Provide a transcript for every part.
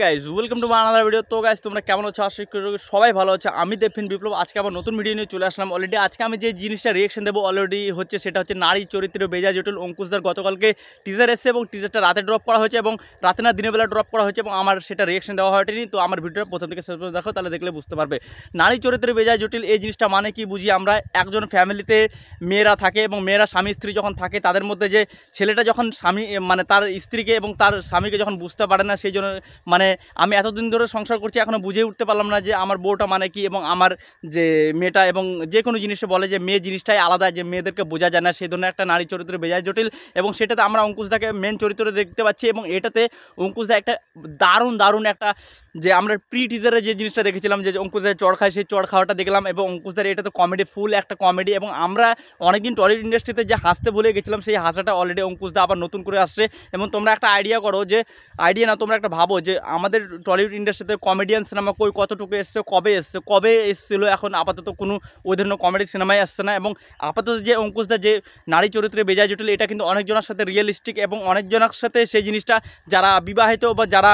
Guys welcome to my another video. তো guys তোমরা কেমন আছো? আশা করি সবাই ভালো আছে। আমি দেবফিন বিপ্লব আজকে আবার নতুন ভিডিও নিয়ে চলে আসলাম। অলরেডি আজকে আমি যে জিনিসটা রিয়েকশন দেবো অলরেডি হচ্ছে সেটা হচ্ছে নারী চরিত্রের বেজায় জটিল। অঙ্কুশদার গতকালকে টিজার এসেছে এবং টিজারটা রাতে ড্রপ করা হয়েছে এবং রাতে না দিনের বেলা ড্রপ করা হয়েছে এবং আমার সেটা রিয়েকশন দেওয়া হয়নি। তো আমার ভিডিওটা প্রথম থেকে শেষ পর্যন্ত দেখো, তাহলে দেখলে বুঝতে পারবে নারী চরিত্রের বেজায় জটিল এই জিনিসটা মানে কি বুঝি আমরা। একজন ফ্যামিলিতে মেয়েরা থাকে এবং মেয়েরা স্বামী স্ত্রী যখন থাকে তাদের মধ্যে যে ছেলেটা যখন স্বামী মানে তার স্ত্রীকে এবং তার স্বামীকে যখন বুঝতে পারে না, সেই জন্য মানে আমি এতদিন ধরে সংসার করছি এখনও বুঝে উঠতে পারলাম না যে আমার বউটা মানে কি এবং আমার যে মেয়েটা, এবং যে কোনো জিনিসে বলে যে মেয়ে জিনিসটাই আলাদা, যে মেয়েদেরকে বোঝা যায় না, সেই ধরনের একটা নারী চরিত্র বেজায় জটিল। এবং সেটাতে আমরা অঙ্কুশদাকে মেন চরিত্রে দেখতে পাচ্ছি এবং এটাতে অঙ্কুশদা একটা দারুণ একটা যে আমরা প্রি টিজারে যে জিনিসটা দেখেছিলাম যে অঙ্কুশদার চড় খায়, সেই চড় খাওয়াটা দেখলাম এবং অঙ্কুশদার এটা তো কমেডি, ফুল একটা কমেডি। এবং আমরা অনেকদিন টলিউড ইন্ডাস্ট্রিতে যে হাসতে ভুলে গেছিলাম সেই হাসাটা অলরেডি অঙ্কুশদা আবার নতুন করে আসছে। এবং তোমরা একটা আইডিয়া করো, যে আইডিয়া না তোমরা একটা ভাবো যে আমাদের টলিউড ইন্ডাস্ট্রিতে কমেডিয়ান সিনেমা কতটুকু এসছে, কবে এসেছিলো, এখন আপাতত কোনো ওই ধরনের কমেডি সিনেমাই আসছে না। এবং আপাতত যে অঙ্কুশদা যে নারী চরিত্রে বেজায় জটিল, এটা কিন্তু অনেকজনের সাথে রিয়েলিস্টিক এবং অনেকজনের সাথে সেই জিনিসটা যারা বিবাহিত বা যারা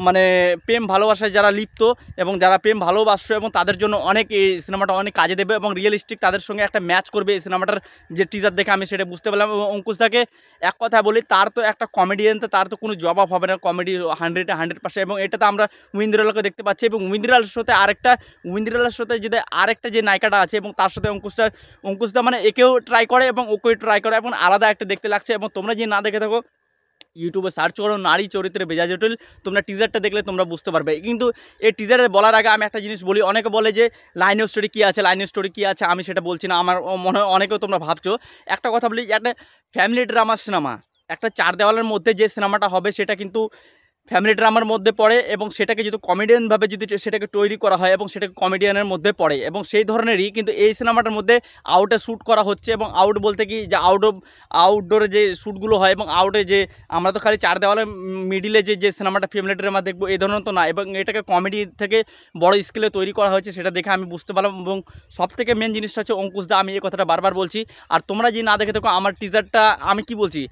মানে প্রেম ভালোবাসায় যারা লিপ্ত এবং যারা প্রেম ভালোবাসছে এবং তাদের জন্য অনেক এই সিনেমাটা অনেক কাজে দেবে এবং রিয়েলিস্টিক তাদের সঙ্গে একটা ম্যাচ করবে এই সিনেমাটার যে টিজার দেখে আমি সেটা বুঝতে পারলাম। এবং অঙ্কুশদাকে এক কথা বলি, তার তো একটা কমেডিয়ান, তো তার তো কোনো জবাব হবে না, কমেডি 100% এবং এটাতে আমরা উইন্দ্রালাকে দেখতে পাচ্ছি এবং উইন্দ্রালার সাথে যদি আরেকটা যে নায়িকাটা আছে এবং তার সাথে অঙ্কুশদা মানে একেও ট্রাই করে এবং ওকেও ট্রাই করে এবং আলাদা একটা দেখতে লাগছে। এবং তোমরা যদি না দেখে থাকো ইউটিউবে সার্চ করো নারী চরিত্রে বেজায় জটিল, তোমরা টিজারটা দেখলে তোমরা বুঝতে পারবে। কিন্তু এই টিজারে বলার আগে আমি একটা জিনিস বলি, অনেকে বলে যে লাইনের স্টোরি কী আছে, আমি সেটা বলছি না। আমার মনে হয় অনেকেও তোমরা ভাবছো। একটা কথা বলি, একটা ফ্যামিলি ড্রামা সিনেমা, একটা চার দেওয়ালের মধ্যে যে সিনেমাটা হবে সেটা কিন্তু ফ্যামিলি ড্রামার মধ্যে পড়ে এবং সেটাকে যদি কমেডিয়ানভাবে যদি সেটাকে তৈরি করা হয় এবং সেটাকে কমেডিয়ানের মধ্যে পড়ে এবং সেই ধরনেরই কিন্তু এই সিনেমাটার মধ্যে আউটে শ্যুট করা হচ্ছে। এবং আউট বলতে কি, যে আউটডোরে যে শ্যুটগুলো হয় এবং আউটে যে আমরা তো খালি চার দেওয়ালের মিডিলে যে সিনেমাটা ফ্যামিলি ড্রামা দেখবো এই ধরনের তো না, এবং এটাকে কমেডি থেকে বড় স্কেলে তৈরি করা হয়েছে, সেটা দেখে আমি বুঝতে পারলাম। এবং সবথেকে মেন জিনিসটা হচ্ছে অঙ্কুশদা, আমি এই কথাটা বারবার বলছি। আর তোমরা যদি না দেখে থাকো আমার টিজারটা, আমি কি বলছি,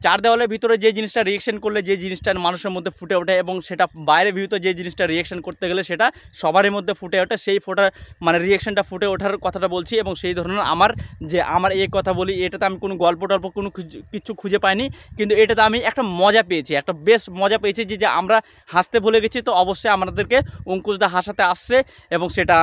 চার দেওয়ালের ভিতরে যে জিনিসটা রিয়েকশন করলে যে জিনিসটা মানুষের মধ্যে ফুটে ওঠে এবং সেটা বাইরে ভিউতে যে জিনিসটা রিয়েকশন করতে গেলে সেটা সবারই মধ্যে ফুটে ওঠে, সেই মানে রিয়েকশনটা ফুটে ওঠার কথাটা বলছি। এবং সেই ধরনের আমার এই কথা বলি, এটাতে আমি কোনো গল্প টল্প কোনো কিছু খুঁজে পাইনি, কিন্তু এটাতে আমি একটা মজা পেয়েছি, একটা বেশ মজা পেয়েছি যে আমরা হাসতে ভুলে গেছি। তো অবশ্যই আমাদেরকে অঙ্কুশদা হাসাতে আসছে এবং সেটা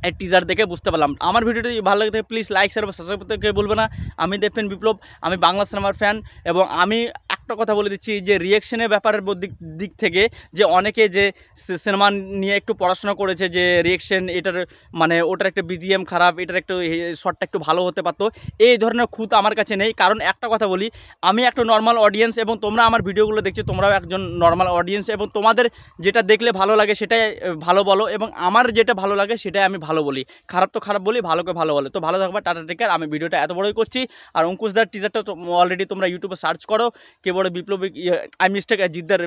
এই টিজার দেখে বুঝতে পারলাম। আমার ভিডিওটি ভালো লাগে থাকে প্লিজ লাইক শেয়ার সাবস্ক্রাইব করতে কেউ বলবে না। আমি দেবফিন বিপ্লব, আমি বাংলা সিনেমার ফ্যান। এবং আমি একটা কথা বলে দিচ্ছি যে রিয়েকশনের ব্যাপারের দিক থেকে যে অনেকে যে সিনেমা নিয়ে একটু পড়াশোনা করেছে যে রিয়েকশন এটার মানে ওটার একটা বিজিএম খারাপ, এটার একটু শটটা একটু ভালো হতে পারতো, এই ধরনের খুঁত আমার কাছে নেই। কারণ একটা কথা বলি, আমি একটা নর্মাল অডিয়েন্স এবং তোমরা আমার ভিডিওগুলো দেখছো, তোমরাও একজন নর্মাল অডিয়েন্স এবং তোমাদের যেটা দেখলে ভালো লাগে সেটাই ভালো বলো এবং আমার যেটা ভালো লাগে সেটাই আমি ভালো বলি, খারাপ তো খারাপ বলি, ভালোকে ভালো বলে। তো ভালো থাকবে, টাটা টেক কেয়ার। আমি ভিডিওটা এত বড়ই করছি। আর অঙ্কুশদার টিজারটা তো অলরেডি তোমরা ইউটিউবে সার্চ করো, কে বড় বিপ্লবী আমি মিস্টেক জিদ্দার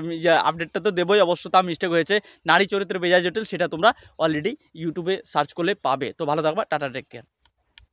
আপডেটটা তো দেবই অবশ্য, তা মিস্টেক হয়েছে নারী চরিত্রে বেজায় জটিল, সেটা তোমরা অলরেডি ইউটিউবে সার্চ করলে পাবে। তো ভালো থাকবে, টাটা টেক কেয়ার।